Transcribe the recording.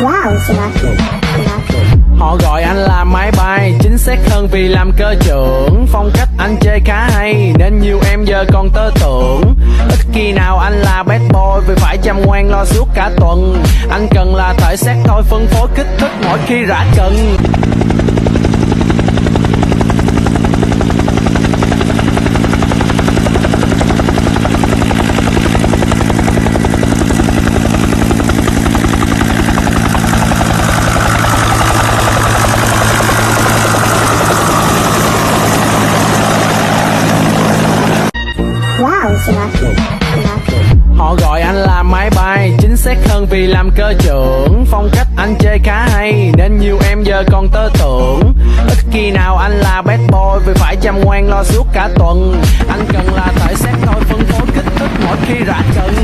Wow, Họ gọi anh là máy bay, chính xác hơn vì làm cơ trưởng. Phong cách anh chơi khá hay nên nhiều em giờ còn tơ tưởng. Ít khi nào anh là bad boy vì phải chăm ngoan lo suốt cả tuần. Anh cần là thể xác thôi, phân phối kích thích mỗi khi rã cần. Họ gọi anh là máy bay, chính xác hơn vì làm cơ trưởng. Phong cách anh chơi khá hay nên nhiều em giờ còn tơ tưởng. Ít khi nào anh là bad boy vì phải chăm ngoan lo suốt cả tuần. Anh cần là thể xác thôi, phân phối kích thích mỗi khi rã cần.